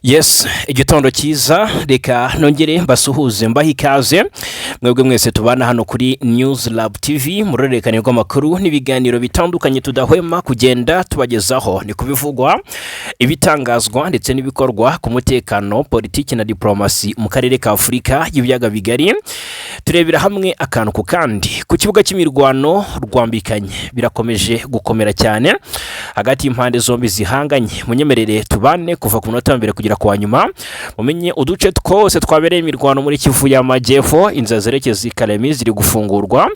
Yes, igitondo cyiza reka nongere mbasuhuze mbaha ikaze mwebwe mwese tubana hano kuri News Lab TV murerekane rw'amakuru n'ibiganiro bitandukanye tudahwema kugenda tubagezaho ni kubivugwa ibitangazwa ndetse n'ibikorwa ku mutekano politiki na diplomasi mu karere ka Afurika y'ibyaga bigari turebera hamwe akantu ku kandi ku kibuga cy'imirwano rwambikanye birakomeje gukomera cyane hagati y'impande zombi zihanganye munyemerere tubane kuva ku munota mbere kugira kwa nyuma mumenye uduce twose twabereye imirwano muri Kivu y'Amajyepfo inzira zerekeza Kalemi ziri gufungurwa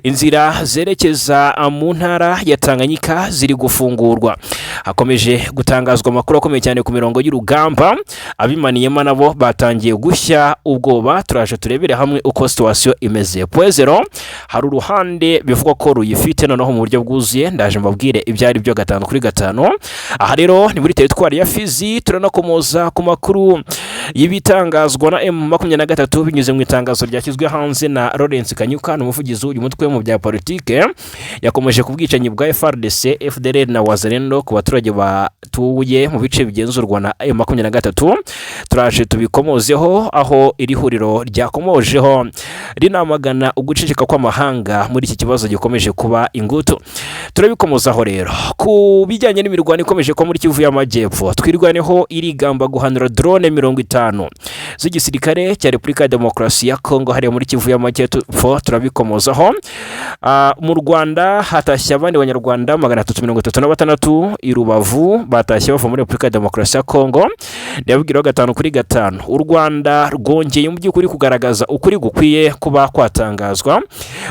inzira zerekeza mu ntara ya Tanganyika ziri gufungurwa hakomeje gutangazwa amakuru akomeye cyane ku mirongo y'urugamba abimaniyemo nabo batangiye gushya ubwoba turaje turebere hamwe uko situation imeze Poezero hari uruhande bivugwa ko ruyifite noneho mu buryo bwuzuye ndaje mbabwire ibyari byo 5 kuri 5 aha rero ni muri teritwari ya Fizi turanakomoza ku makuru y'ibitangazwa na M23 binyuze mu itangazo ryashyizwe hanze na Lawrence Kanyuka n'umuvugizi w'uyu mutwe mu bya politike yakomeje kubwicanyi bwa FARDC FDLR na Wazalendo ku baturage batuye mu bice bigenzurwa na M23 turaje tubikomozeho aho iri huriro ryakomojeho rinamagana uguceceka kw'amahanga muri iki kibazo gikomeje kuba ingutu turabikomozaho rero ku bijyanye n'imirwano ikomeje ko muri Kivu y'Amajyepfo twirwaneho irigamba guhanura drone 50 z'igisirikare cya Repubulika ya Demokarasi ya Kongo hari muri Kivu y'Amajyepfo turabikomozaho mu Rwanda hatashya abandi banyarwanda 336 i Rubavu batashye bava muri Repubulika ya Demokarasi ya Kongo ndabwiraho 5 kuri 5 u Rwanda rwongeye mu by'ukuri kugaragaza ukuri gukwiye kuba kwatangazwa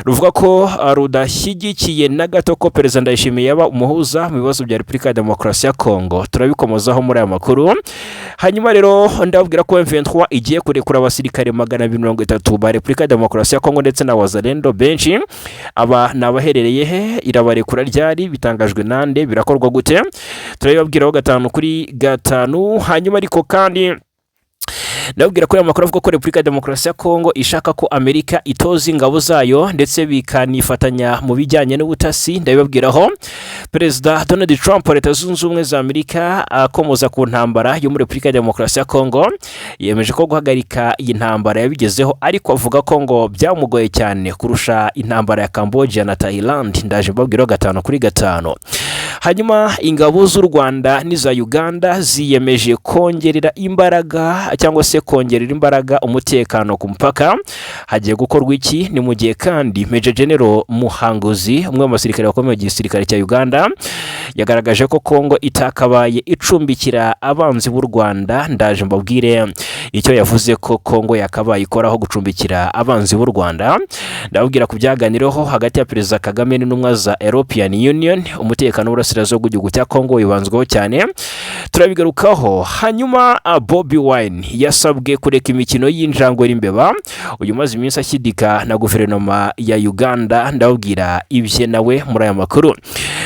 ruvuga ko rudashyigikiye na gato ko Perezida Ndayishimiye yaba umuhuza mu bibazo bya Repubulika ya Demokarasi ya Kongo turabikomozaho muri aya makuru hanyuma rero ndabwira ko M23 igiye kurekura abasirikare 230 ba Repubulika ya Demokarasi ya Kongo ndetse na Wazalendo benshi aba nabaherereye he irabarekura ryari bitangajwe nande birakorwa gute turabibabwiraho 5 kuri 5 hanyuma ariko kandi ndabwira ko amakuru avuga ko Repubulika ya Demokarasi ya Kongo ishaka ko Amerika itoza ingabo zayo ndetse bikanifatanya mu bijyanye n'ubutasi ndabibabwiraho Perezida Donald Trump leta zunze ubumwe za Amerika akomoza ku ntambara yo muri Repubulika ya Demokarasi ya Kongo yemeje ko guhagarika iyi ntambara yabigezeho ariko avuga ko ngo byamugoye cyane kurusha intambara ya Cambodia na Thailand ndaje mbabwiraho 5 kuri 5 hanyuma ingabo z'u Rwanda n'iza Uganda ziyemeje kongerera imbaraga cyangwa se kongerera imbaraga umutekano ku mpaka hagiye gukorwa iki ni mu gihe kandi Major General Muhanguzi umwe mu basirikare bakomeye igisirikare cya Uganda yagaragaje ko Kongo itakabaye icumbikira abanzi b'u Rwanda ndaje mbabwire icyo yavuze ko Kongo yakabaye ikoraho gucumbikira abanzi b'u Rwanda ndabwira ku byaganiraho hagati ya Perezida Kagame n'intumwa za European Union umutekano w'urasirazuba w'igihugu cya Kongo wibanzweho cyane turabigarukaho hanyuma Bobby Wine yasabwe kureka imikino y'injangwe n'imbeba uyu maze iminsi ashyidika na guverinoma ya Uganda ndabwira ibye nawe muri aya makuru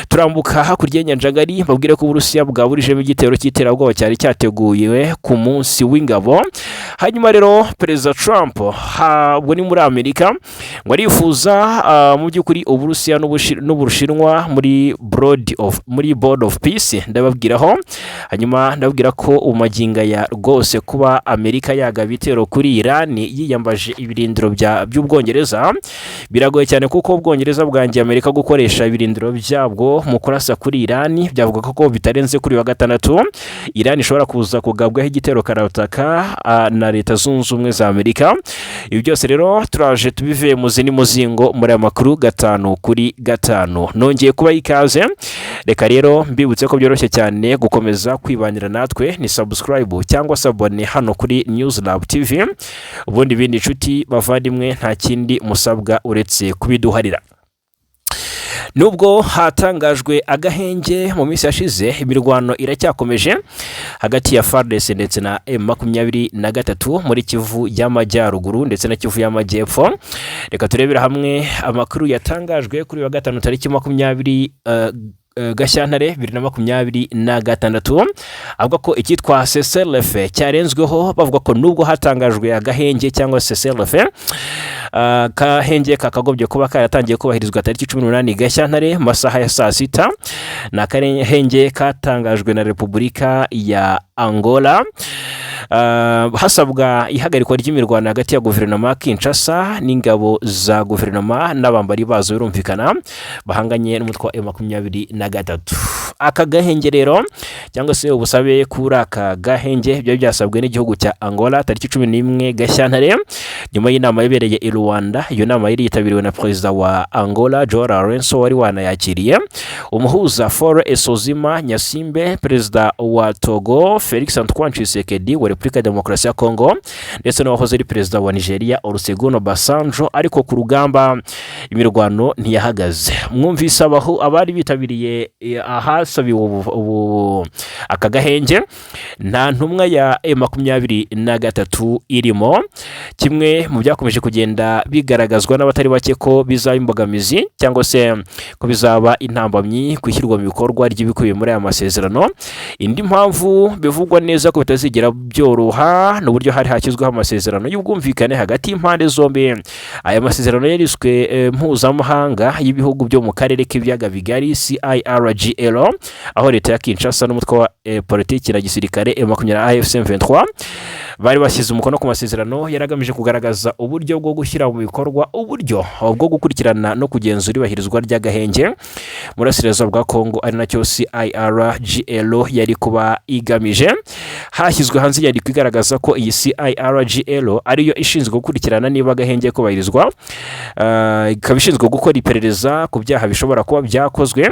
turambuka hakurya y'Inyanjagari mbabwire ko Uburusiya bwaburijemo igitero cy'iterabwoba cyari cyateguye ku munsi w'ingabo hanyuma rero Perezida Trump habwo ni muri Amerika ngo arifuza mu by'ukuri Uburusiya n'Ubushinwa muri Board of Peace ndababwiraho hanyuma ndabwira ko umaginga ya rwose kuba Amerika yaga bitero kuri Iran yiyambaje ibirindiro by'Ubwongereza biragoye cyane kuko Ubwongereza bwangiye Amerika gukoresha ibirindiro byabwo mu kurasa kuri Iran byavuga ko bitarenze kuri wa 6 Iran ishobora kuza kugabwaho igitero karataka na leta zunze ubumwe za Amerika ibi byose rero turaje tubive mu zini muzingo muri amakuru 5 kuri 5 nongeye kuba ikaze reka rero mbibutse ko byoroshye cyane gukomeza kwibanira natwe ni subscribe cyangwa sabone hano kuri News Lab TV ubundi bindi nshuti bavandimwe nta kindi musabwa uretse kubiduharira nubwo hatangajwe agahenge mu minsi yashize imirwano iracyakomeje hagati ya FARDC ndetse na M23 muri Kivu y'Amajyaruguru ndetse na Kivu y'Amajyepfo reka turebera hamwe amakuru yatangajwe kuri wa 5 tariki 20 Gashyantare 2026 avuga ko icyitwa CCLF cyarenzweho bavuga ko nubwo hatangajwe agahenge cyangwa CCLF kahenge kakagobye kuba karatangiye kubahirizwa tariki 18 Gashyantare masaha ya saa 6 na karenge katangajwe na Repubulika ya Angola hasabwa ihagarikwa ry'imirwano hagati ya guverinoma ya Kinshasa n'ingabo za guverinoma n'abambari bazo birumvikana bahanganye n'umutwe wa M23. Aka gahenge rero cyangwa se ubusabe kuri aka gahenge byo byasabwe n'igihugu cya Angola tariki 11 Gashyantare nyuma y'inama yabereye i Rwanda. Iyo nama yari yitabiriwe na perezida wa Angola João Lourenço wari wanayakiriye, umuhuza Faure Esozima Nyasimbe, perezida wa Togo Felix Antoine Tshisekedi wa Repubulika ya Demokarasi ya Kongo, ndetse n'uwahoze ari perezida wa Nigeria Olusegun Obasanjo. Ariko ku rugamba imirwano ntiyahagaze. Mwumvise abari bitabiriye ahasabiwe aka gahenge nta ntumwa ya M23 irimo. Kimwe mu byakomeje kugenda bigaragazwa n'abatari bake ko bizaba imbogamizi cyangwa se ko bizaba intambamyi kwishyirwa mu bikorwa ry'ibikubiye muri aya masezerano. Indi mpamvu bivugwa neza ko bitazigera byoroha n'uburyo hari hashyizweho amasezerano y'ubwumvikane hagati y'impande zombi. Aya masezerano yariswe mpuzamahanga y'ibihugu byo mu karere k'ibiyaga bigari CIRGL, aho leta ya Kinshasa n'umutwe wa politiki na gisirikare AFC/M23 bari bashyize umukono ku masezerano yaragamije kugaragaza uburyo bwo gushyira mu bikorwa uburyo bwo gukurikirana no kugenzura ibahirizwa ry'agahenge muri Burasirazuba bwa Kongo, ari nacyo CIRGL yari kuba igamije. Hashyizwe hanze inyandiko igaragaza ko iyi CIRGL ariyo ishinzwe gukurikirana niba agahenge kubahirizwa, ikaba ishinzwe gukora iperereza ku byaha bishobora kuba byakozwe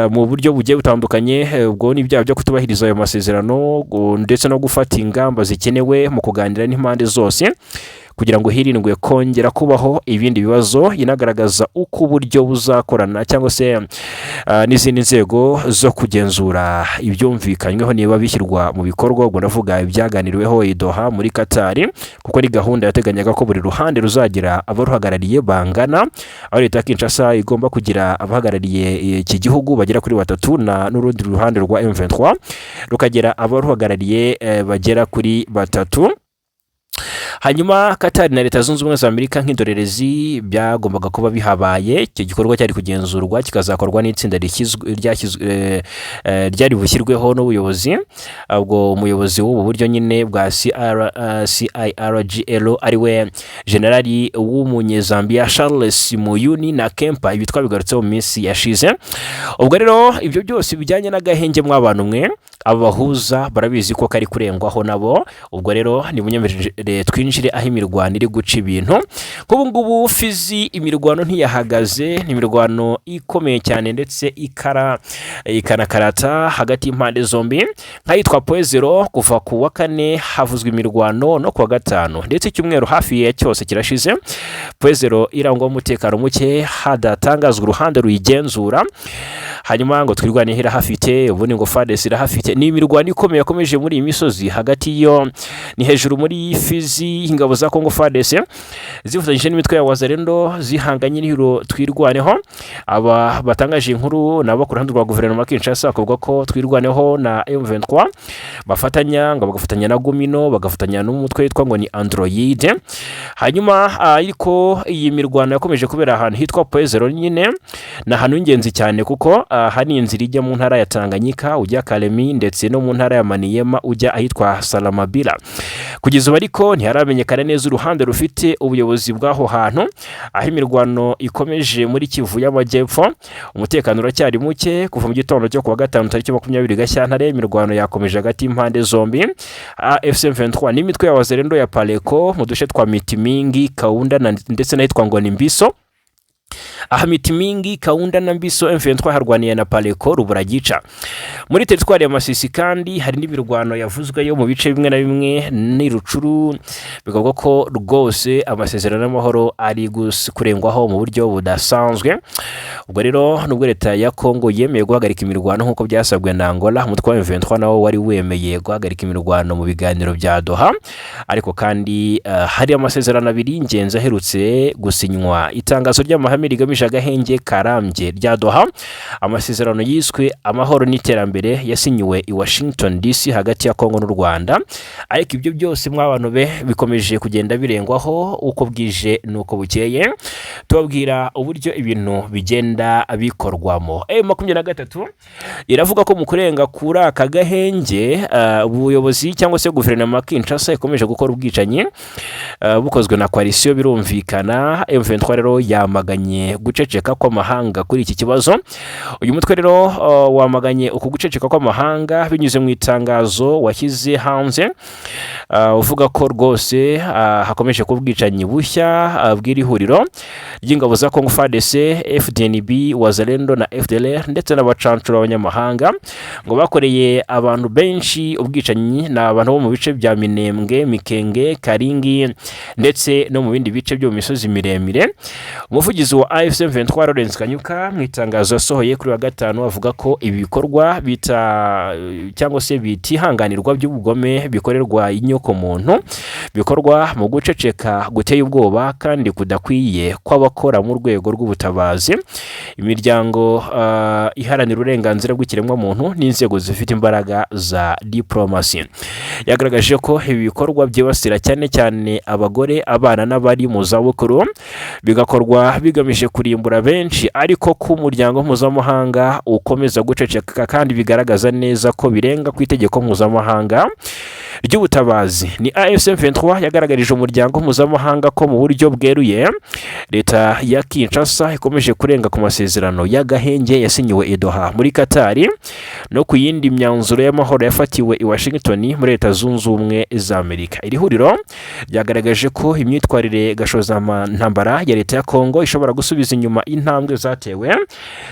mu buryo bugiye butandukanye, ubwo n'ibyaha byo kutubahiriza ayo masezerano ndetse no gufata ingamba zikenewe mu kuganira n'impande zose kugira ngo hirindwe kongera kubaho ibindi bibazo. Inagaragaza uko uburyo buzakorana cyangwa se n'izindi nzego zo kugenzura ibyumvikanyweho niba bishyirwa mu bikorwa. Ubwo ndavuga ibyaganiriweho i Doha muri Qatar, kuko ni gahunda yateganyaga ko buri ruhande ruzagira abaruhagarariye bangana, aho leta ya Kinshasa igomba kugira abahagarariye iki gihugu bagera kuri 3 n'urundi ruhande rwa M23 rukagira abaruhagarariye bagera kuri 3. Hanyuma Qatar na Leta Zunze Ubumwe za Amerika nk'indorerezi byagombaga kuba bihabaye. Icyo gikorwa cyari kugenzurwa kikazakorwa n'itsinda ryari bushyirweho n'ubuyobozi. Ubwo umuyobozi w'ubu buryo nyine bwa CIRGL ariwe generali w'umunyezambia Charles Muyuni na Kempa. Ibi twabigarutseho mu minsi yashize. Ubwo rero ibyo byose bijyanye n'agahenge mw'abantu mwe abahuza barabizi ko kari kurengwaho nabo. Ubwo rero ni munyemerere twinjire aho imirwano iri guca ibintu. Nk'ubu ngubu Fizi imirwano ntiyahagaze, ni imirwano ikomeye cyane ndetse ikanakarata hagati y'impande zombi. Nk'ayitwa Poezero kuva ku wa 4 havuzwe imirwano no ku wa 5 ndetse icyumweru hafi ya cyose kirashize. Poezero irangwa umutekano muke hadatangazwa uruhande ruyigenzura. Hanyuma ngo twirwane hera hafite ubundi ngo FARDC irahafite. Ni imirwano ikomeye yakomeje muri iyi misozi hagati yo ni hejuru muri Fizi. Ingabo za Kongo FARDC zifatanyije n'imitwe ya Wazalendo zihanganye n'ihiro twirwaneho. Aba batangaje inkuru nabo ku ruhande rwa guverinoma Kinshasa akavuga ko twirwaneho na M23 bafatanya ngo bagafatanya na Gumino bagafatanya n'umutwe witwa ngo ni Android. Hanyuma ariko iyi mirwano yakomeje kubera ahantu hitwa Poezero nyine na hano ingenzi cyane kuko hari inzira ijya mu ntara ya Tanganyika ujya Kalemi ndetse no mu ntara ya Maniema ujya ahitwa Salamabila. Kugeza ubu ariko ntiharamenyekana neza uruhande rufite ubuyobozi bw'aho hantu. Aho imirwano ikomeje muri Kivu y'Amajyepfo, umutekano uracyari muke. Kuva mu gitondo cyo kuwa 5 tariki 20 Gashyantare imirwano yakomeje hagati y'impande zombi. AFC/M23 n'imitwe ya Wazalendo ya Paleko mu duce twa Mitimingi, Kaunda ndetse n'ahitwa ngo ni Mbiso. Aha Mitimingi, Kaunda na Mbiso M23 harwaniye na Paleko Ruburagica. Muri teritwari ya Masisi kandi hari n'imirwano yavuzwe yo mu bice bimwe na bimwe ni Rucuru. Bivuga ko rwose amasezerano y'amahoro ari kurengwaho mu buryo budasanzwe. Ubwo rero nubwo leta ya Kongo yemeye guhagarika imirwano nk'uko byasabwe na Angola, umutwe wa M23 nawo wari wemeye guhagarika imirwano mu biganiro bya Doha. Ariko kandi hari amasezerano abiri ingenzi aherutse gusinywa. Itangazo ry'amahame ishami rigamije agahenge karambye rya Doha, amasezerano yiswe amahoro n'iterambere yasinyiwe i Washington DC hagati ya Kongo n'u Rwanda. Ariko ibyo byose mw'abantu be bikomeje kugenda birengwaho uko bwije nuko bukeye, tubabwira uburyo ibintu bigenda bikorwamo. M23 iravuga ko mu kurenga kuri aka gahenge ubuyobozi cyangwa se guverinoma Kinshasa ikomeje gukora ubwicanyi bukozwe na coalition. Birumvikana M23 rero yamaganye guceceka kw'amahanga kuri iki kibazo. Uyu mutwe rero wamaganye uku guceceka kw'amahanga binyuze mu itangazo washyize hanze, uvuga ko rwose hakomeje kuba ubwicanyi bushya bw'iri huriro ry'ingabo za Congo FARDC, FDNB, Wazalendo na FDLR ndetse n'abacancuro b'abanyamahanga ngo bakoreye abantu benshi ubwicanyi na abantu bo mu bice bya Minembwe, Mikenge, Karingi ndetse no mu bindi bice byo mu misozi miremire. Umuvugizi wa AFC M23 Lawrence Kanyuka mu itangazo yasohoye kuri wa gatanu avuga ko ibikorwa cyangwa se bitihanganirwa by'ubugome bikorerwa inyoko muntu, bikorwa mu guceceka guteye ubwoba kandi kudakwiye kw'abakora mu rwego rw'ubutabazi, imiryango iharanira uburenganzira bw'ikiremwa muntu n'inzego zifite imbaraga za diplomasi. Yagaragaje ko ibi bikorwa byibasira cyane cyane abagore, abana n'abari mu zabukuru, bigakorwa bigamije kurimbura benshi, ariko ko umuryango mpuzamahanga ukomeza guceceka kandi bigaragaza neza ko birenga ku itegeko mpuzamahanga ry'ubutabazi. Ni AFC M23 yagaragarije umuryango mpuzamahanga ko mu buryo bweruye leta ya Kinshasa ikomeje kurenga ku masezerano y'agahenge yasinyiwe i Doha muri Qatar no ku yindi myanzuro y'amahoro yafatiwe i Washington muri Leta Zunze Ubumwe za Amerika. Iri huriro ryagaragaje ko imyitwarire gashozantambara ya leta ya Kongo ishobora gusubiza inyuma intambwe zatewe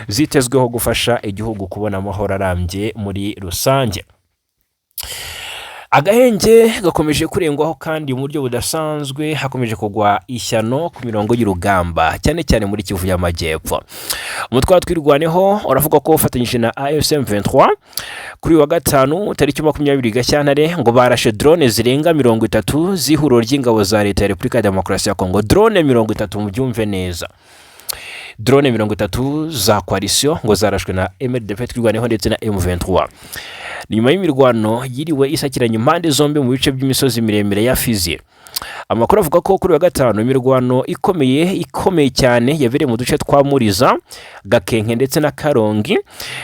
zitezweho gufasha igihugu kubona amahoro arambye muri rusange. Agahenge gakomeje kurengwaho kandi mu buryo budasanzwe, hakomeje kugwa ishyano ku mirongo y'urugamba cyane cyane muri Kivu y'Amajyepfo. Umutwe twirwaneho uravuga ko ufatanyije na AFC M23 kuri wa gatanu tariki 20 Gashyantare ngo barashe drone zirenga 30 z'ihuriro ry'ingabo za leta ya Repubulika ya Demokarasi ya Kongo. Drone 30 mu byumve neza. Drone 30 za coalition ngo zarashwe na MLDP twirwaneho ndetse na M23. Nyuma y'imirwano yiriwe isakiranye impande zombi mu bice by'imisozi miremire ya Fizi. Amakuru avuga ko kuri wa gatanu imirwano ikomeye cyane yabereye mu duce twa Muriza, Gakenke ndetse na Karongi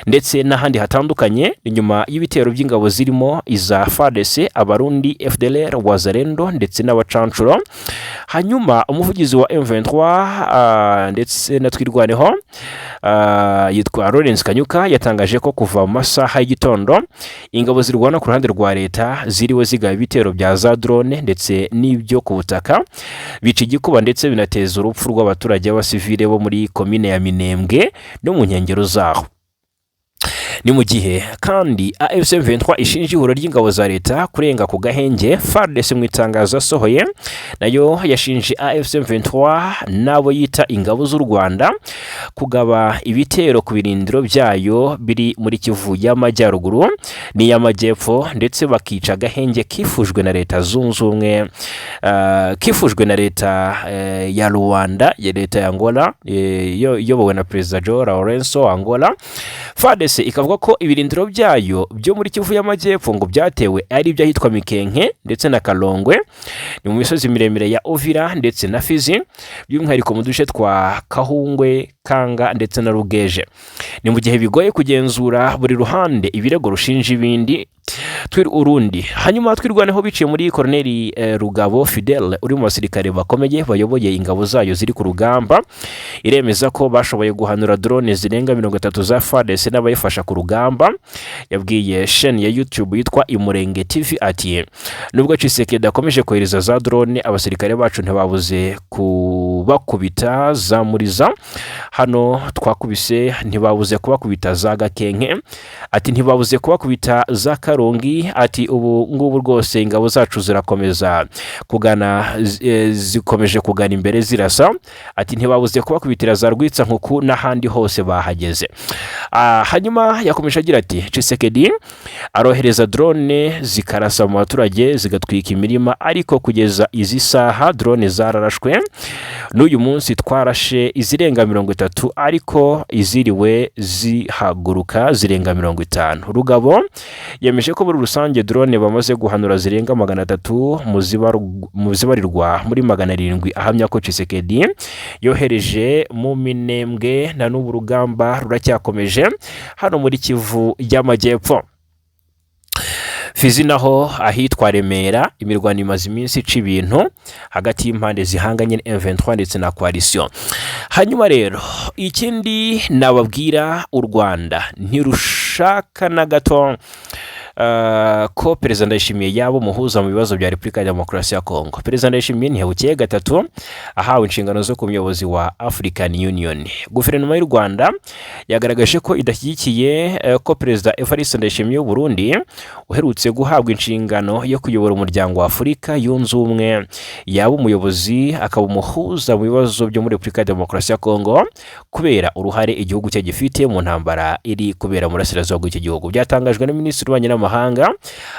ndetse n'ahandi hatandukanye, nyuma y'ibitero by'ingabo zirimo iza FARDC, Abarundi, FDLR, Wazalendo ndetse n'abacancuro. Hanyuma umuvugizi wa M23 ndetse na twirwaneho yitwa Lawrence Kanyuka yatangaje ko kuva mu masaha y'igitondo ingabo zirwana ku ruhande rwa leta ziriwe zigaba ibitero bya za drone ndetse n'ibyo ku butaka, bica igikuba ndetse binateza urupfu rw'abaturage b'abasivile bo muri komine ya Minembwe no mu nkengero zaho. Ni mu gihe kandi AFC M23 ishinja ihuriro ry'ingabo za leta kurenga ku gahenge. FARDC mu itangazo asohoye nayo yashinje AFC M23 nabo yita ingabo z'u Rwanda kugaba ibitero ku birindiro byayo biri muri Kivu y'Amajyaruguru n'iy'Amajyepfo ndetse bakica agahenge kifujwe na Leta Zunze Ubumwe, kifujwe na leta ya Rwanda, ya leta ya Angola yobowe na Perezida Joao Lourenço Angola. FARDC ikavuga ko ibirindiro byayo byo muri Kivu y'Amajyepfo ngo byatewe ari iby'ahitwa Mikenke ndetse na Kalongwe, ni mu misozi miremire ya Uvira ndetse na Fizi, by'umwihariko mu duce twa Kahungwe, Kanga ndetse na Rugeje. Ni mu gihe bigoye kugenzura buri ruhande ibirego rushinja ibindi Urundi. Hanyuma twirwaneho biciye muri Colonel Rugabo Fidel uri mu basirikare bakomeye bayoboye ingabo zayo ziri ku rugamba, iremeza ko bashoboye guhanura drone zirenga 30 za FARDC n'abayifasha ku rugamba. Yabwiye chaîne ya YouTube yitwa Imurenge TV ati nubwo Tshisekedi akomeje kohereza za drone, abasirikare bacu ntibabuze kubakubita za Muriza, hano twakubise ntibabuze kubakubita za Gakenke, ati ntibabuze kubakubita za Karongi, ati ubu ngubu rwose ingabo zacu zirakomeza kugana, zikomeje kugana imbere zirasa, ati ntibabuze kubakubitira za Rwitsa nkuku n'ahandi hose bahageze. Hanyuma yakomeje agira ati Tshisekedi arohereza drone zikarasa mu baturage zigatwika imirima, ariko kugeza izi saha drone zararashwe. N'uyu munsi twarashe izirenga 30, ariko iziriwe zihaguruka zirenga 50. Rugabo yemeje ko muri rusange drone bamaze guhanura zirenga 300 mu zibarirwa muri 700. Ahamya ko Tshisekedi yohereje mu Minembwe na n'ubu rugamba ruracyakomeje hano muri Kivu y'Amajyepfo. Fizi naho ahitwa Remera imirwano imaze iminsi ica ibintu hagati y'impande zihanganye M23 ndetse na coalition. Hanyuma rero ikindi nababwira, u Rwanda ntirushaka na gato ko Perezida Ndayishimiye yaba umuhuza mu bibazo bya Repubulika ya Demokarasi ya Kongo. Perezida Ndayishimiye ntihebukeye gatatu ahawe inshingano zo ku muyobozi wa African Union. Guverinoma y'u Rwanda yagaragaje ko idashyigikiye ko Perezida Evariste Ndayishimiye w'u Burundi uherutse guhabwa inshingano yo kuyobora umuryango wa Afurika yunze ubumwe yaba umuyobozi akaba umuhuza mu bibazo byo muri Repubulika ya Demokarasi ya Kongo kubera uruhare igihugu cye gifite mu ntambara iri kubera mu burasirazuba bw'iki gihugu. Byatangajwe na Minisitiri w'Ububanyi n'Amahanga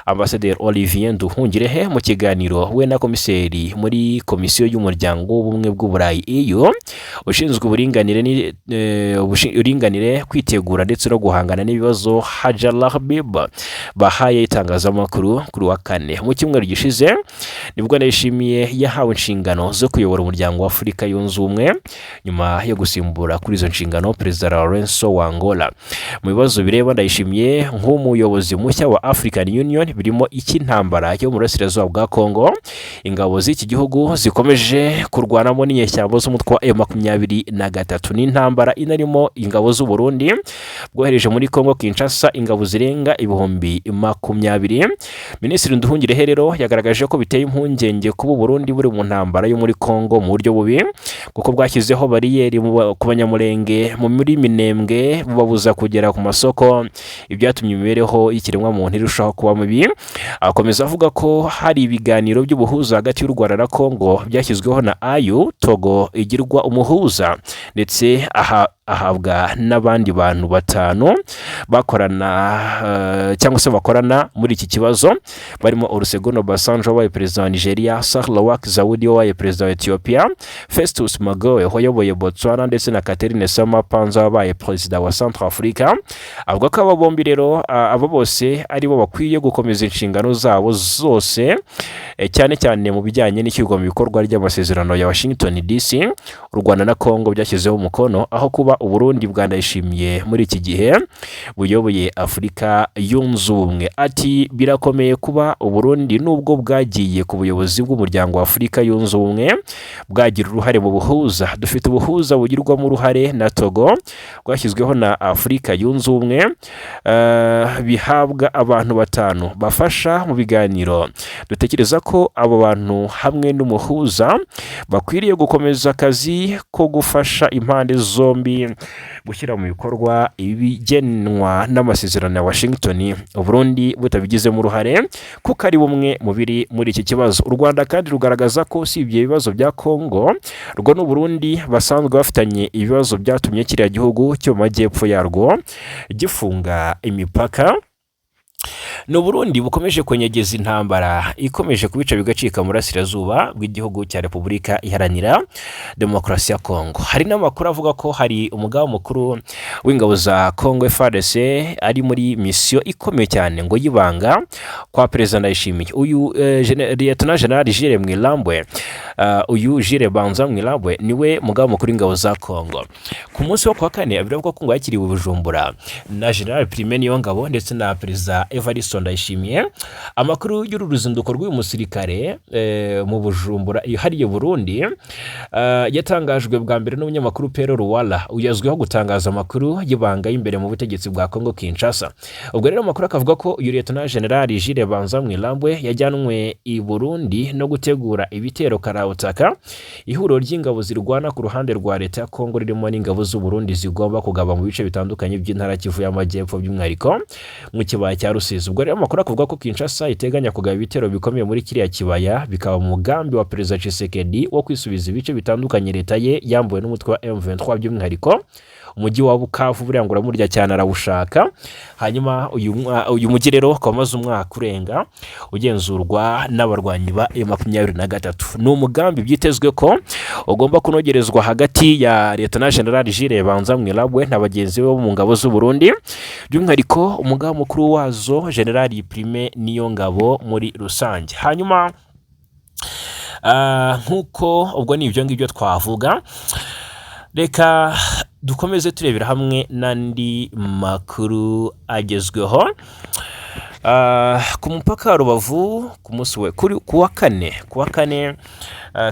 Ambassadeur Olivier Nduhungirehe mu kiganiro we na komiseri muri Komisiyo y'Umuryango w'Ubumwe bw'Uburayi EU ushinzwe uburinganire kwitegura ndetse no guhangana n'ibibazo Hajar Habib bahaye itangazamakuru kuri wa kane. Mu cyumweru gishize nibwo Ndayishimiye yahawe inshingano zo kuyobora umuryango wa Afurika yunze ubumwe nyuma yo gusimbura kuri izo nshingano Perezida Lourenço wa Angola. Mu bibazo bireba Ndayishimiye nk'umuyobozi mushya wa African Union birimo icy'intambara yo mu burasirazuba bwa Kongo, ingabo z'iki gihugu zikomeje kurwanamo n'inyeshyamba z'umutwe wa M23 n'intambara inarimo ingabo z'u Burundi bwohereje muri Kongo Kinshasa ingabo zirenga 20,000. Minisitiri Nduhungirehe rero yagaragaje ko biteye impungenge kuba Burundi buri mu ntambara yo muri Kongo mu buryo bubi kuko bwashyizeho bariyeri ku banyamurenge muri Minembwe bubabuza kugera ku masoko, ibyatumye imibereho y'ikiremwa muntu irushaho kuba mubi. Akomeza avuga ko hari ibiganiro by'ubuhuza hagati y'u Rwanda na Kongo byashyizweho na AU, Togo igirwa umuhuza ndetse ahabwa n'abandi bantu 5 bakorana cyangwa se bakorana muri iki kibazo barimo Olusegun Obasanjo wabaye perezida wa Nigeria, Sahle-Work Zewde wabaye perezida wa Ethiopia, Festus Mogae wayoboye Botswana ndetse na Catherine Samba-Panza wabaye perezida wa Centrafrica. Avuga ko aba bombi rero abo bose ari bo bakwiye gukomeza inshingano zabo zose cyane cyane mu bijyanye n'ishyirwa mu bikorwa ry'amasezerano ya Washington DC u Rwanda na Kongo byashyizeho umukono, aho kuba u Burundi bwandayishimiye muri iki gihe buyoboye Afurika yunze ubumwe. Ati birakomeye kuba u Burundi nubwo bwagiye ku buyobozi bw'umuryango wa Afurika yunze ubumwe bwagira uruhare mu buhuza. Dufite ubuhuza bugirwamo uruhare na Togo bwashyizweho na Afurika yunze ubumwe bihabwa abantu 5 bafasha mu biganiro. Dutekereza ko abo bantu hamwe n'umuhuza bakwiriye gukomeza akazi ko gufasha impande zombi gushyira mu bikorwa ibigenwa n'amasezerano ya Washington, Burundi butabigizemo uruhare kuko ari bumwe mu biri muri iki kibazo. U Rwanda kandi rugaragaza ko usibye ibibazo bya Kongo rwo n'u Burundi basanzwe bafitanye ibibazo byatumye kiriya gihugu cyo mu majyepfo yarwo gifunga imipaka. No Burundi bukomeje kwenyegeza intambara ikomeje kubica bigacika mu burasirazuba bw'igihugu cya Repubulika Iharanira Demokarasi ya Kongo. Hari n'amakuru avuga ko hari umugaba mukuru w'ingabo za Kongo FARDC ari muri mission ikomeye cyane ngo yibanga kwa Perezida Ndayishimiye. Uyu Lieutenant General Jules Mwilambwe uyu Jules Banza Mwilambwe niwe mugaba mukuru w'ingabo za Kongo. Ku munsi wo kwa kane abivuga ko ngo yakiriwe Bujumbura na General Prime Niyongabo ndetse na Perezida Evariste Ndayishimiye. Amakuru y'uru ruzinduko rw'uyu musirikare mu Bujumbura hariye Burundi yatangajwe bwa mbere n'umunyamakuru Pero Ruwala uyazwiho gutangaza amakuru y'ibanga y'imbere mu butegetsi bwa Kongo Kinshasa. Ubwo rero amakuru akavuga ko uyu Lieutenant General Jules Banza Mwilambwe yajyanwe i Burundi no gutegura ibitero karautaka ihuriro ry'ingabo zirwana ku ruhande rwa leta ya Kongo ririmo n'ingabo z'u Burundi zigomba kugaba mu bice bitandukanye by'intara Kivu y'Amajyepfo by'umwihariko mu kibaya cya Rusizi. Ubwo rero amakuru akavuga ko Kinshasa iteganya kugaba ibitero bikomeye muri kiriya kibaya bikaba mu mugambi wa Perezida Tshisekedi wo kwisubiza ibice bitandukanye leta ye yambuwe n'umutwe wa M23 by'umwihariko umujyi wa Bukavu buriya ngo uramurya cyane arawushaka. Hanyuma uyu mujyi rero ukaba umaze umwaka urenga ugenzurwa n'abarwanyi ba M23. Ni umugambi byitezwe ko ugomba kunogerezwa hagati ya Lieutenant General Jules Banza Mwirabwe na bagenzi be bo mu ngabo z'u Burundi, by'umwihariko umugaba mukuru wazo General Prime Niyongabo muri rusange. Hanyuma nk'uko ubwo ni ibyo ngibyo twavuga, reka dukomeze turebera hamwe n'andi makuru agezweho. Ku mupaka wa Rubavu ku munsi we kuwa kane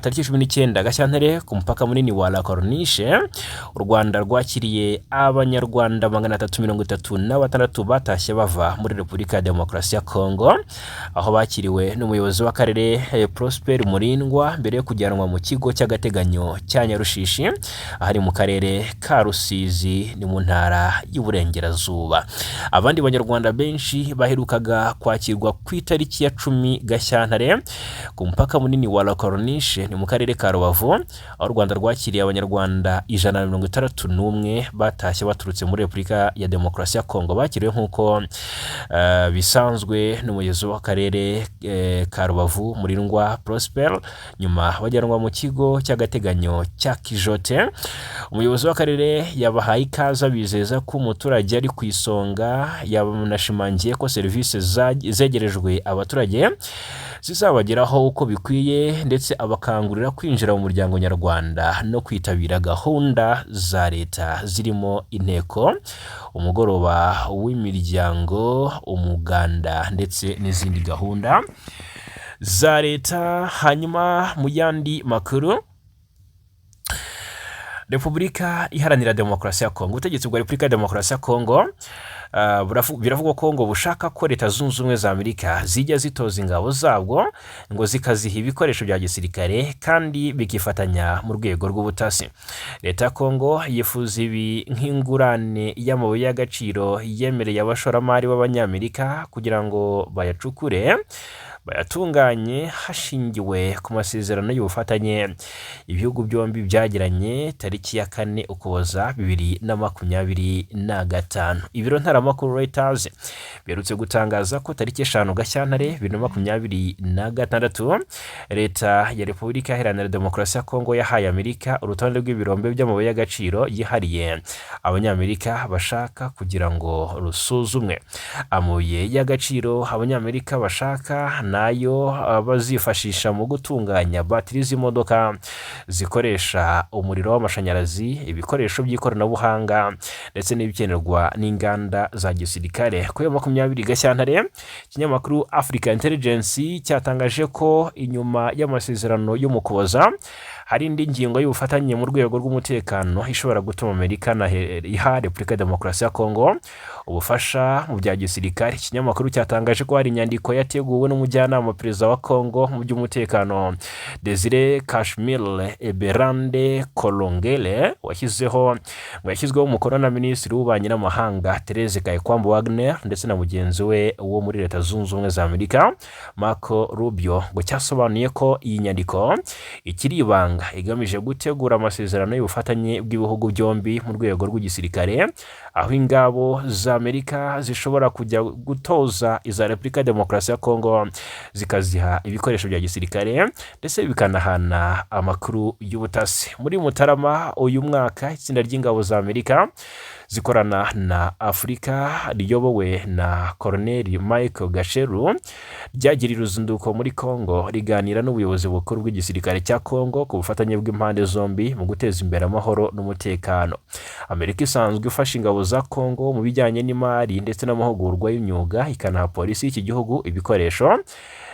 tariki 19 Gashyantare ku mupaka munini wa La Corniche, u Rwanda rwakiriye abanyarwanda 336 batashye bava muri Repubulika ya Demokarasi ya Kongo, aho bakiriwe n'umuyobozi w'akarere Prosper Murindwa mbere yo kujyanwa mu kigo cy'agateganyo cya Nyarushishi ahari mu karere ka Rusizi ni mu ntara y'Uburengerazuba. Abandi banyarwanda benshi baherukaga kwakirwa ku itariki ya 10 Gashyantare ku mupaka munini wa La Corniche ni mu karere ka Rubavu, aho u Rwanda rwakiriye abanyarwanda 161 batashye baturutse muri Repubulika ya Demokarasi ya Kongo. Bakiriwe nk'uko bisanzwe n'umuyobozi w'akarere ka Rubavu Murindwa Prosper, nyuma bajyanwa mu kigo cy'agateganyo cya Kijote. Umuyobozi w'akarere yabahaye ikaze bizeza ko umuturage ari ku isonga, yanashimangiye ko serivisi zegerejwe abaturage zizabageraho uko bikwiye, ndetse abakangurira kwinjira mu muryango nyarwanda no kwitabira gahunda za leta zirimo inteko, umugoroba w'imiryango, umuganda ndetse n'izindi gahunda za leta. Hanyuma mu yandi makuru, Repubulika Iharanira Demokarasi ya Kongo, ubutegetsi bwa Repubulika ya Demokarasi ya Kongo biravugwa ko ngo bushaka ko Leta Zunze Ubumwe za Amerika zijya zitoza ingabo zabwo ngo zikaziha ibikoresho bya gisirikare kandi bikifatanya mu rwego rw'ubutasi. Leta ya Kongo yifuza ibi nk'ingurane y'amabuye y'agaciro yemereye abashoramari b'Abanyamerika kugira ngo bayacukure bayatunganye hashingiwe ku masezerano y'ubufatanye ibihugu byombi byagiranye tariki ya 4 Ukuboza 2025. Ibiro ntaramakuru Reuters biherutse gutangaza ko tariki 5 Gashyantare 2026 Leta ya Repubulika Iharanira Demokarasi ya Kongo yahaye Amerika urutonde rw'ibirombe by'amabuye y'agaciro yihariye Abanyamerika bashaka kugira ngo rusuzumwe. Amabuye y'agaciro Abanyamerika bashaka nayo bazifashisha mu gutunganya batiri z'imodoka zikoresha umuriro w'amashanyarazi, ibikoresho by'ikoranabuhanga ndetse n'ibikenerwa n'inganda za gisirikare. Ku ya 20 Gashyantare ikinyamakuru Africa Intelligence cyatangaje ko inyuma y'amasezerano yo mu Ukuboza hari indi ngingo y'ubufatanye mu rwego rw'umutekano ishobora gutuma Amerika na Repubulika ya Demokarasi ya Kongo ubufasha mu bya gisirikare. Ikinyamakuru cyatangaje ko hari inyandiko yateguwe n'umujyanama perezida wa Kongo mu by'umutekano Desire Kashmir Eberande Kolongele washyizweho umukono na Minisitiri w'Ububanyi n'Amahanga Therese Kayikwamba Wagner ndetse na mugenzi we wo muri Leta Zunze Ubumwe za Amerika Marco Rubio, ngo cyasobanuye ko iyi nyandiko ikiri ibanga igamije gutegura amasezerano y'ubufatanye bw'ibihugu byombi mu rwego rw'igisirikare, aho ingabo za Amerika zishobora kujya gutoza iza Repubulika ya Demokarasi ya Kongo zikaziha ibikoresho bya gisirikare ndetse bikanahana amakuru y'ubutasi. Muri Mutarama uyu mwaka itsinda ry'ingabo za Amerika zikorana na Afurika riyobowe na Colonel Michael Gasheru ryagiriye uruzinduko muri Kongo riganira n'ubuyobozi bukuru bw'igisirikare cya Kongo ku bufatanye bw'impande zombi mu guteza imbere amahoro n'umutekano. Amerika isanzwe ifasha ingabo za Kongo mu bijyanye n'imari ndetse n'amahugurwa y'imyuga, ikanaha polisi y'iki gihugu ibikoresho,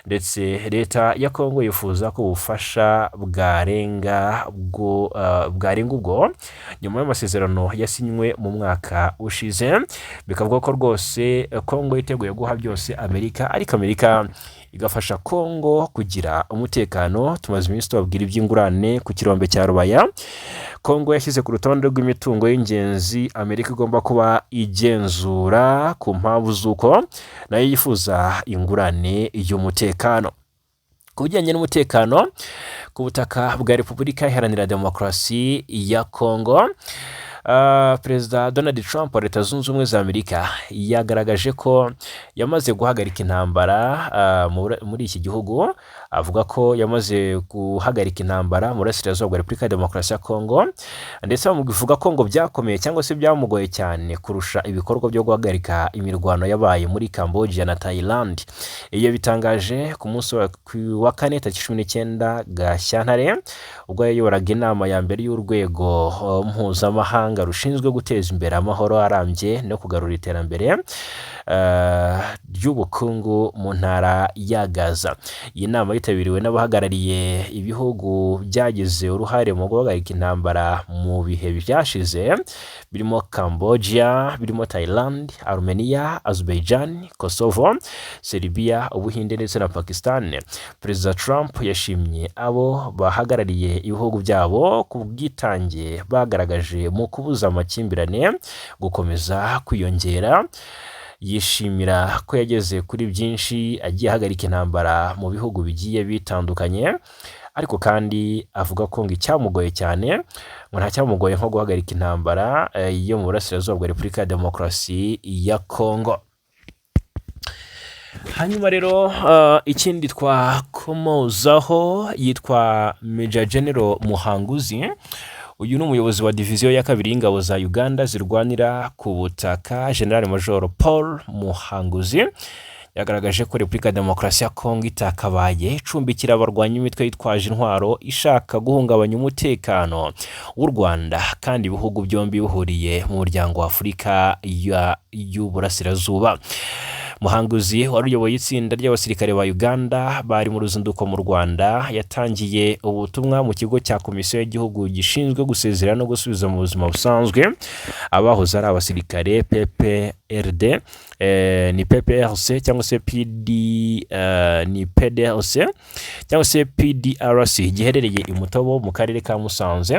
ndetse Leta ya Kongo yifuza ko ubufasha bwarenga ubwo nyuma y'amasezerano yasinywe mu mwaka ushize. Bikavuga ko rwose Kongo yiteguye guha byose Amerika, ariko Amerika igafasha Kongo kugira umutekano. Tumaze iminsi tubabwira iby'ingurane ku kirombe cya Rubaya. Kongo yashyize ku rutonde rw'imitungo y'ingenzi Amerika igomba kuba igenzura ku mpamvu z'uko nayo yifuza ingurane y'umutekano. Ku bijyanye n'umutekano ku butaka bwa Repubulika Iharanira Demokarasi ya Kongo, Perezida Donald Trump wa Leta Zunze Ubumwe za Amerika yagaragaje ko yamaze guhagarika intambara muri iki gihugu. Avuga ko yamaze guhagarika intambara mu burasirazuba bwa Repubulika ya Demokarasi ya Kongo, ndetse bamuvuga ko ngo byakomeye cyangwa se byamugoye cyane kurusha ibikorwa byo guhagarika imirwano yabaye muri Cambodia na Thailand. Iyo bitangaje ku munsi wa kane tariki 19 Gashyantare ubwo yayoboraga inama ya mbere y'urwego mpuzamahanga rushinzwe guteza imbere amahoro arambye no kugarura iterambere ry'ubukungu mu ntara ya Gaza. Iyi nama yitabiriwe n'abahagarariye ibihugu byagize uruhare mu guhagarika intambara mu bihe byashize, birimo Cambodia, birimo Thailand, Armenia, Azerbaijan, Kosovo, Serbia, Ubuhinde ndetse na Pakistan. Perezida Trump yashimye abo bahagarariye ibihugu byabo ku bwitange bagaragaje mu kubuza amakimbirane gukomeza kwiyongera. Yishimira ko yageze kuri byinshi agiye ahagarika intambara mu bihugu bigiye bitandukanye, ariko kandi avuga ko ngo icyamugoye cyane ngo nta cyamugoye nko guhagarika intambara yo mu burasirazuba bwa Repubulika ya Demokarasi ya Kongo. Hanyuma rero ikindi twakomozaho yitwa Major General Muhanguzi. Uyu ni umuyobozi wa diviziyo ya kabiri y'ingabo za Uganda zirwanira ku butaka. General Major Paul Muhanguzi yagaragaje ko Repubulika ya Demokarasi ya Kongo itakabaye icumbikira abarwanya imitwe yitwaje intwaro ishaka guhungabanya umutekano w'u Rwanda, kandi ibihugu byombi bihuriye mu muryango wa Afurika y'Uburasirazuba. Muhanguzi wari uyoboye itsinda ry'abasirikare ba Uganda bari mu ruzinduko mu Rwanda yatangiye ubutumwa mu kigo cya Komisiyo y'igihugu gishinzwe gusezerera no gusubiza mu buzima busanzwe abahoze ari abasirikare PPRD, ni PPRC cyangwa se ni PDRC cyangwa se PDRC giherereye i Mutobo mu karere ka Musanze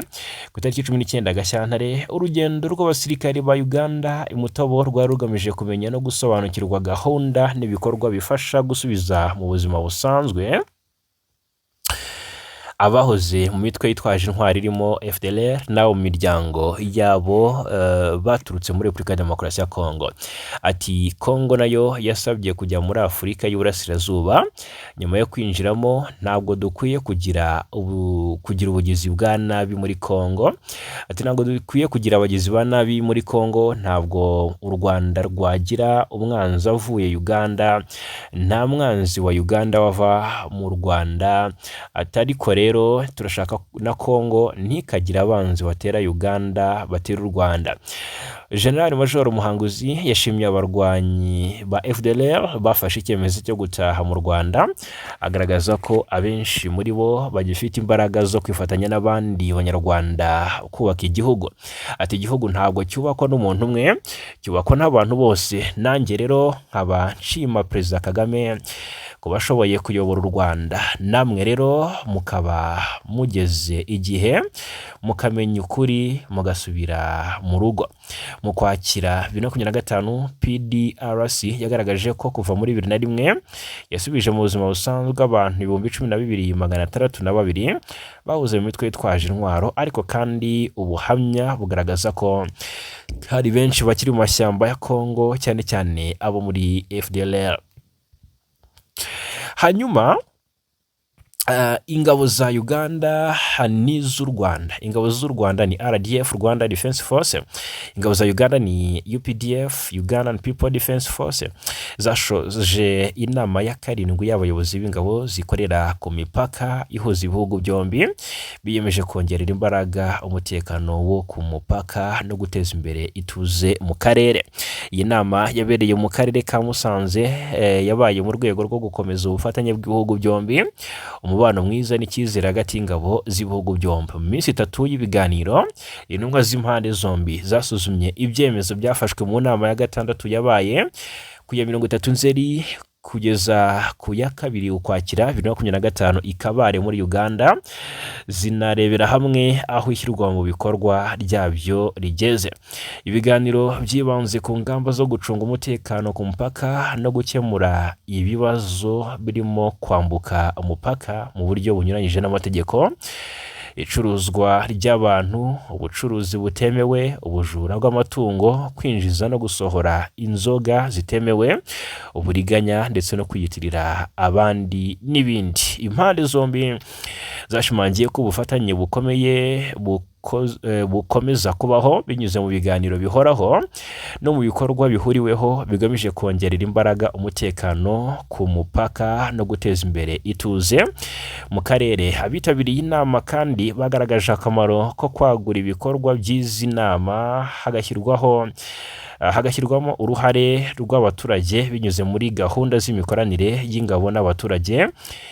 ku itariki 19 Gashyantare. Urugendo rw'abasirikare ba Uganda i Mutobo rwari rugamije kumenya no gusobanukirwa gahunda n'ibikorwa bifasha gusubiza mu buzima busanzwe abahoze mu mitwe yitwaje intwari irimo FDLR n'abo mu miryango yabo baturutse muri Repubulika ya Demokarasi ya Kongo. Ati Kongo nayo yasabye kujya muri Afurika y'Uburasirazuba. Nyuma yo kwinjiramo ntabwo dukwiye kugira ubugizi bwa nabi muri Kongo. Ati ntabwo dukwiye kugira abagizi ba nabi muri Kongo. Ntabwo u Rwanda rwagira umwanzi avuye Uganda, nta mwanzi wa Uganda wava mu Rwanda. Atari ko rero turashaka na Kongo ntikagira abanzi batera Uganda batera u Rwanda. General Major Muhanguzi yashimye abarwanyi ba FDLR bafashe icyemezo cyo gutaha mu Rwanda, agaragaza ko abenshi muri bo bagifite imbaraga zo kwifatanya n'abandi banyarwanda kubaka igihugu. Ati igihugu ntabwo cyubakwa n'umuntu umwe, cyubakwa n'abantu bose. Nanjye rero nkaba nshima Perezida Kagame kubashoboye kuyobora u Rwanda. Namwe rero mukaba mugeze igihe mukamenya ukuri mugasubira mu rugo. Mu Kwakira 2025 PDRC yagaragaje ko kuva muri 2001 yasubije mu buzima busanzwe abantu 12,602 bahuze mu mitwe yitwaje intwaro, ariko kandi ubuhamya bugaragaza ko hari benshi bakiri mu mashyamba ya Kongo, cyane cyane abo muri FDLR. Hanyuma ingabo za Uganda n'iz'u Rwanda. Ingabo z'u Rwanda ni RDF, Rwanda Defense Force. Ingabo za Uganda ni UPDF, Ugandan People Defense Force. Zashoje inama ya karindwi y'abayobozi b'ingabo zikorera ku mipaka ihuza ibihugu byombi, biyemeje kongerera imbaraga umutekano wo ku mupaka no guteza imbere ituze mu karere. Iyi nama yabereye mu karere ka Musanze, yabaye mu rwego rwo gukomeza ubufatanye bw'ibihugu byombi, umubano mwiza n'icyizere hagati y'ingabo z'ibihugu byombi. Mu minsi 3 y'ibiganiro, intumwa z'impande zombi zasuzumye ibyemezo byafashwe mu nama ya gatandatu yabaye ku ya 30 Nzeri kugeza ku ya 2 Ukwakira 2025 ikabare muri Uganda, zinarebera hamwe aho ishyirwa mu bikorwa ryabyo rigeze. Ibiganiro byibanze ku ngamba zo gucunga umutekano ku mupaka no gukemura ibibazo birimo kwambuka umupaka mu buryo bunyuranyije n'amategeko, icuruzwa ry'abantu, ubucuruzi butemewe, ubujura bw'amatungo, kwinjiza no gusohora inzoga zitemewe, uburiganya ndetse no kwiyitirira abandi n'ibindi. Impande zombi zashimangiye ko ubufatanye bukomeye bukomeza kubaho binyuze mu biganiro bihoraho no mu bikorwa bihuriweho bigamije kongerera imbaraga umutekano ku mupaka no guteza imbere ituze mu karere. Abitabiriye inama kandi bagaragaje akamaro ko kwagura ibikorwa by'izi nama hagashyirwamo uruhare rw'abaturage binyuze muri gahunda z'imikoranire y'ingabo n'abaturage,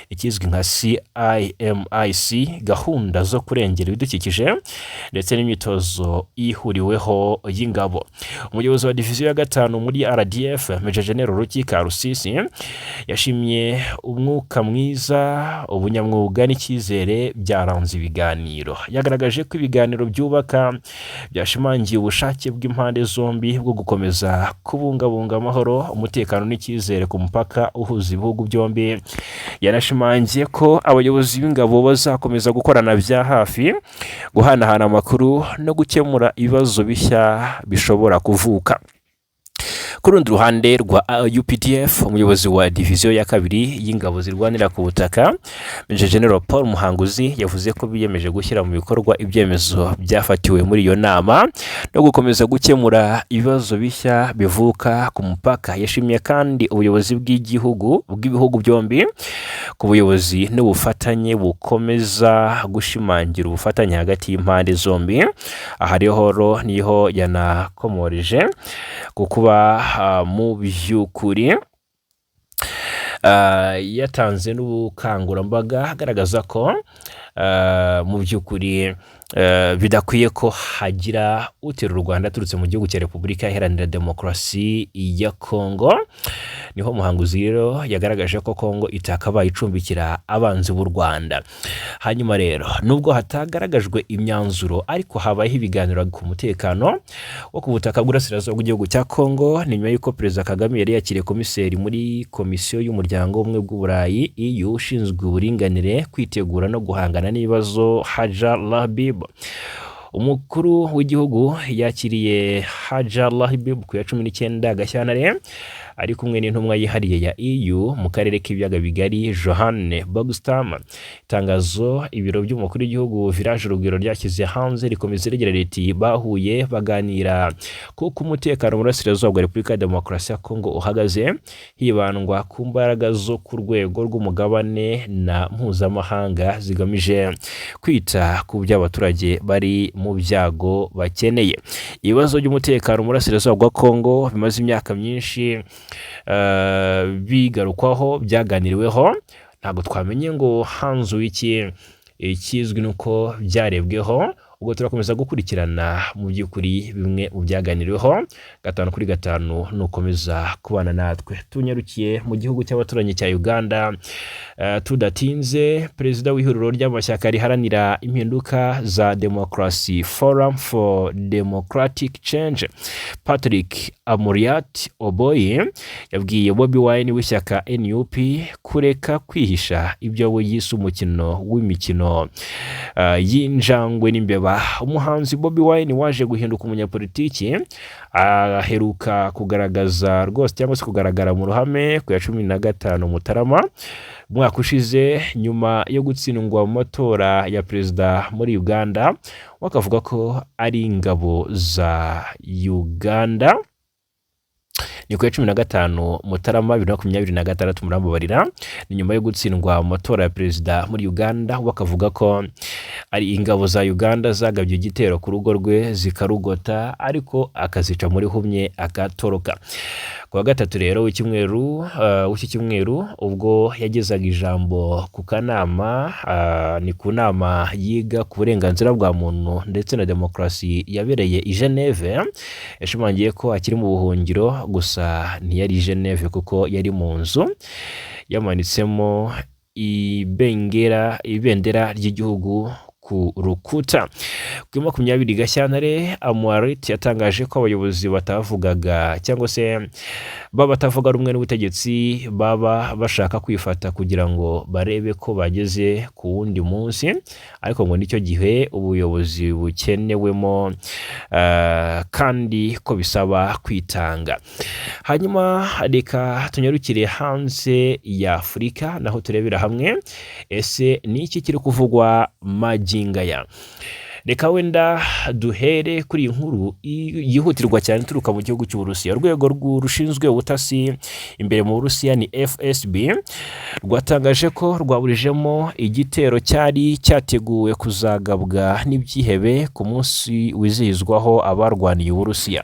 ikizwi nka CIMIC, gahunda zo kurengera ibidukikije ndetse n'imyitozo ihuriweho y'ingabo. Umuyobozi wa diviziyo ya 5 muri RDF Major General Ruki Karusisi yashimye umwuka mwiza, ubunyamwuga n'icyizere byaranze ibiganiro. Yagaragaje ko ibiganiro byubaka byashimangiye ubushake bw'impande zombi bwo gukomeza kubungabunga amahoro, umutekano n'icyizere ku mupaka uhuza ibihugu byombi. Yanashimangiye ko abayobozi b'ingabo bazakomeza gukorana bya hafi, guhanahana amakuru no gukemura ibibazo bishya bishobora kuvuka. Ku rundi ruhande rwa UPDF, umuyobozi wa diviziyo ya 2 y'ingabo zirwanira ku butaka Major General Paul Muhanguzi yavuze ko biyemeje gushyira mu bikorwa ibyemezo byafatiwe muri iyo nama no gukomeza gukemura ibibazo bishya bivuka ku mupaka. Yashimiye kandi ubuyobozi bw'ibihugu byombi ku buyobozi n'ubufatanye bukomeza gushimangira ubufatanye hagati y'impande zombi. Aha rero niho yanakomoreje kukuba mu by'ukuri yatanze n'ubukangurambaga agaragaza ko mu by'ukuri bidakwiye ko hagira utera u Rwanda aturutse mu gihugu cya Repubulika Iharanira Demokarasi ya Kongo. Niho Muhanguzi rero yagaragaje ko Kongo itakabaye icumbikira abanzi b'u Rwanda. Hanyuma rero nubwo hatagaragajwe imyanzuro ariko habayeho ibiganiro ku mutekano wo ku butaka bw'urasirazuba bw'igihugu cya Kongo, ni nyuma y'uko Perezida Kagame yari yakiriye komiseri muri komisiyo y'umuryango w'ubumwe bw'Uburayi EU ushinzwe uburinganire, kwitegura no guhangana n'ibibazo Haja Labib. Umukuru w'igihugu yakiriye Haja Labib ku ya 19 Gashyantare ari kumwe n'intumwa yihariye ya EU mu karere k'ibiyaga bigari Johanne Bogstam. Itangazo ibiro by'umukuru w'igihugu Village Urugwiro ryashyize hanze rikomeza rigira riti bahuye baganira kuko umutekano mu burasirazuba bwa Repubulika ya Demokarasi ya Kongo uhagaze, hibandwa ku mbaraga zo ku rwego rw'umugabane na mpuzamahanga zigamije kwita ku by'abaturage bari mu byago bakeneye. Ibibazo by'umutekano mu burasirazuba bwa Kongo bimaze imyaka myinshi bigarukwaho, byaganiriweho. Ntabwo twamenye ngo hanzu ikizwi nuko byarebweho. Ubwo turakomeza gukurikirana mu by'ukuri bimwe mu byaganiriweho 5 nukomeza kubana natwe. Tunyarukiye mu gihugu cy'abaturanyi cya Uganda, tudatinze perezida w'ihuriro ry'amashyaka riharanira impinduka za Democracy Forum for Democratic Change Patrick Amuriat Oboye yabwiye Bobi Wine w'ishyaka NUP kureka kwihisha ibyo we yise umukino w'imikino y'injangwe n'imbeba. Umuhanzi Bobi Wine waje guhinduka umunyapolitiki aheruka kugaragaza rwose cyangwa se kugaragara mu ruhame ku ya 15 Mutarama mwaka ushize nyuma yo gutsindwa mu matora ya perezida muri Uganda, wakavuga ko ari ingabo za Uganda. Ni ku ya 15 Mutarama 2026 murambabarira, ni nyuma yo gutsindwa mu matora ya perezida muri Uganda, bakavuga ko ari ingabo za Uganda zagabye igitero ku rugo rwe zikarugota ariko akazica muri humye agatoroka. Ku wa gatatu rero w'iki cyumweru ubwo yagezaga ijambo ku kanama ni ku nama yiga ku burenganzira bwa muntu ndetse na demokarasi yabereye i Geneve, yashimangiye ko akiri mu buhungiro gusa ntiyari i Geneve kuko yari mu nzu yamanitsemo ibendera ry'igihugu ku rukuta. Kuri 20 Gashyantare Amuarit yatangaje ko abayobozi batavugaga cyangwa se batavuga rumwe n'ubutegetsi baba bashaka kwifata kugira ngo barebe ko bageze ku wundi munsi, ariko ngo nicyo gihe ubuyobozi bukenewemo kandi ko bisaba kwitanga. Hanyuma reka tunyarukire hanze ya Afurika naho turebera hamwe ese ni iki kiri kuvugwa magingaya. Reka wenda duhere kuri inkuru yihutirwa cyane turuka mu gihugu cy'Uburusiya. Urwego rushinzwe ubutasi imbere mu Burusiya ni FSB rwatangaje ko rwaburijemo igitero cyari cyateguwe kuzagabwa n'ibyihebe ku munsi wizihizwaho abarwaniye Uburusiya.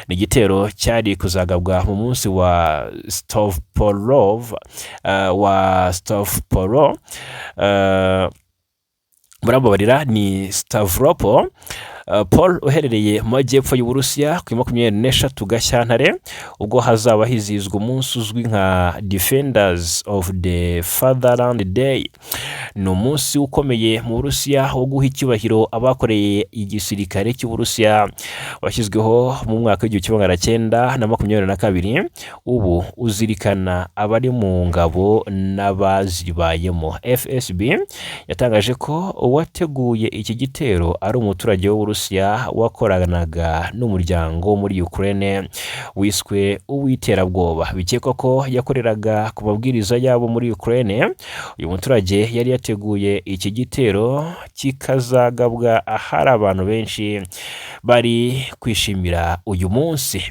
Ni igitero cyari kuzagabwa mu munsi wa Stavropol murababarira ni Stavropol Paul uherereye mu majyepfo y'Uburusiya ku 24 Gashyantare, ubwo hazaba hizihizwa umunsi uzwi nka Defenders of the Fatherland Day. Ni umunsi ukomeye mu Burusiya wo guha icyubahiro abakoreye igisirikare cy'Uburusiya washyizweho mu mwaka w'1922. Ubu uzirikana abari mu ngabo n'abazibayemo. FSB yatangaje ko uwateguye iki gitero ari umuturage w'Uburusiya wakoranaga n'umuryango muri Ukraine wiswe uw'iterabwoba. Bikekwa ko yakoreraga ku mabwiriza yabo muri Ukraine. Uyu muturage yari yateguye iki gitero kikazagabwa ahari abantu benshi bari kwishimira uyu munsi.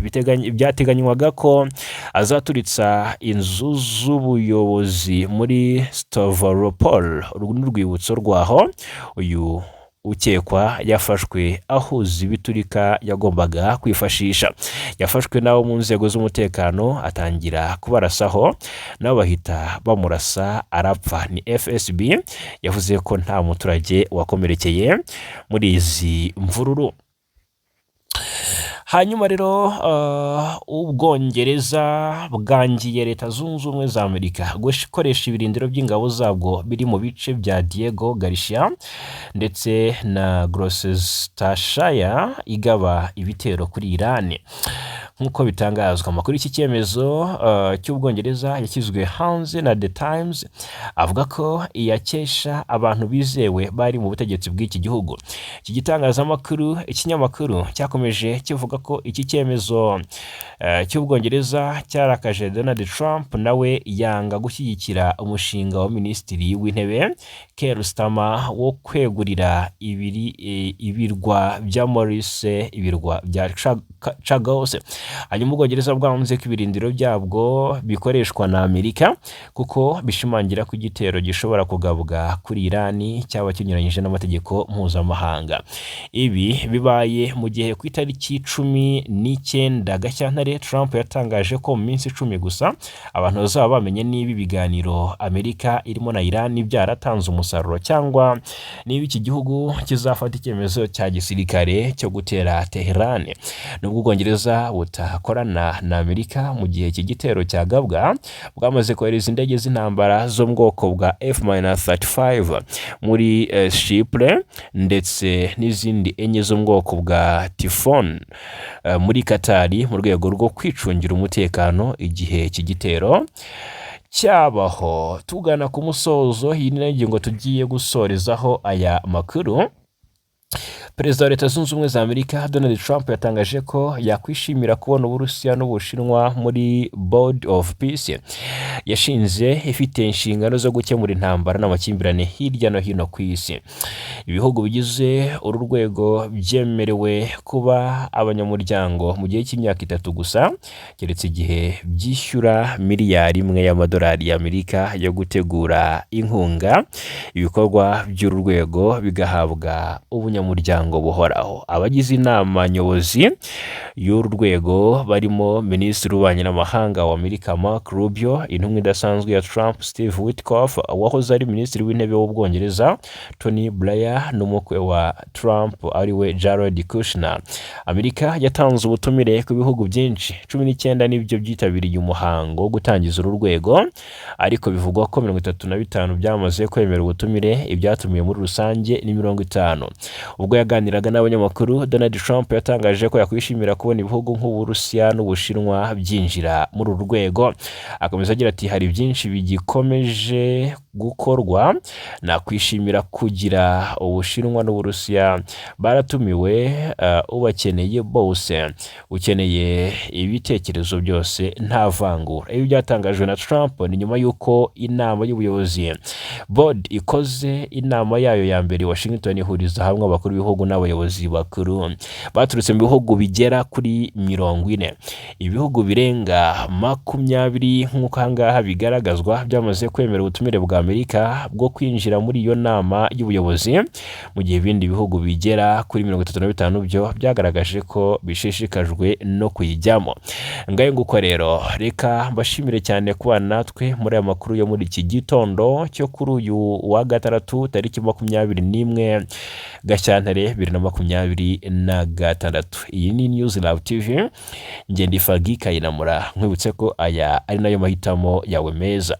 Byateganywaga ko azaturitsa inzu z'ubuyobozi muri Stavropol n'urwibutso rwaho. Uyu ukekwa yafashwe ahuza ibiturika yagombaga kwifashisha. Yafashwe nabo mu nzego z'umutekano atangira kubarasaho, nabo bahita bamurasa arapfa. Ni FSB yavuze ko nta muturage wakomerekeye muri izi mvururu. Hanyuma rero Ubwongereza bwangiye Leta Zunze Ubumwe za Amerika gukoresha ibirindiro by'ingabo zabwo biri mu bice bya Diego Garcia ndetse na Gloucestershire igaba ibitero kuri Iran. Nk'uko bitangazwa amakuru y'iki cyemezo cy'Ubwongereza yashyizwe hanze na The Times, avuga ko iyakesha abantu bizewe bari mu butegetsi bw'iki gihugu. Iki ikinyamakuru cyakomeje kivuga ko iki cyemezo cy'Ubwongereza cyarakaje Donald Trump, nawe yanga gushyigikira umushinga wa Minisitiri w'Intebe Keir Starmer wo kwegurira ibirwa bya Maurice, ibirwa bya Chagos. Hanyuma Ubwongereza bwanze ko ibirindiro byabwo bikoreshwa na Amerika kuko bishimangira ko igitero gishobora kugabwa kuri Iran cyaba kinyuranyije n'amategeko mpuzamahanga. Ibi bibaye mu gihe ku itariki 19 Gashyantare Trump yatangaje ko mu minsi 10 gusa abantu bazaba bamenye niba ibiganiro Amerika irimo na Iran byaratanze umusaruro cyangwa niba iki gihugu kizafata icyemezo cya gisirikare cyo gutera Tehran. Nubwo Ubwongereza butakorana na Amerika mu gihe iki gitero cyagabwa, bwamaze kohereza indege z'intambara zo mu bwoko bwa F-35 muri Chypre ndetse n'izindi enye zo mu bwoko bwa Typhoon muri Katari mu rwego rwo kwicungira umutekano igihe iki gitero cyabaho. Tugana ku musozo, iyi ni ingingo tugiye gusorezaho aya makuru. Perezida wa Leta Zunze Ubumwe za Amerika Donald Trump yatangaje ko yakwishimira kubona Uburusiya n'Ubushinwa muri Board of Peace yashinze ifite inshingano zo gukemura intambara n'amakimbirane hirya no hino ku isi. Ibihugu bigize uru rwego byemerewe kuba abanyamuryango mu gihe cy'imyaka 3 gusa, keretse igihe byishyura miliyari 1 y'amadolari y'Amerika yo gutegura inkunga. Ibikorwa by'uru rwego bigahabwa ubunyamuryango muhango buhoraho. Abagize inama nyobozi y'uru rwego barimo Minisitiri w'Ububanyi n'Amahanga wa Amerika Mark Rubio, intumwa idasanzwe ya Trump Steve Witkoff, wahoze ari Minisitiri w'Intebe w'Ubwongereza Tony Blair, n'umukwe wa Trump ariwe Jared Kushner. Amerika yatanze ubutumire ku bihugu byinshi 19 nibyo byitabiriye umuhango wo gutangiza uru rwego, ariko bivugwa ko 35 byamaze kwemera ubutumire, ibyatumiye muri rusange ni 50. Ubwo yaganiraga n'abanyamakuru, Donald Trump yatangaje ko yakwishimira kubona ibihugu nk'Uburusiya n'Ubushinwa byinjira muri uru rwego. Akomeza agira ati hari byinshi bigikomeje gukorwa, nakwishimira kugira Ubushinwa n'Uburusiya baratumiwe, ubakeneye bose, ukeneye ibitekerezo byose nta vangura. Ibi byatangajwe na Trump ni nyuma y'uko inama y'ubuyobozi board ikoze inama yayo ya mbere Washington, ihuriza hamwe abakuru b'ibihugu n'abayobozi bakuru baturutse mu bihugu bigera kuri 40. Ibihugu birenga 20 nk'uko hangaha bigaragazwa byamaze kwemera ubutumire bwa Amerika bwo kwinjira muri iyo nama y'ubuyobozi, mu gihe ibindi bihugu bigera kuri 35 byo byagaragaje ko bishishikajwe no kuyijyamo. Ngayo nguko rero, reka mbashimire cyane kuba natwe muri aya makuru yo muri iki gitondo cyo kuri uyu wa gatandatu tariki 21 Gashyantare 2026. Iyi ni News Lab TV, njye ndi Fagi Kayinamura, nkwibutse ko aya ari nayo mahitamo yawe meza.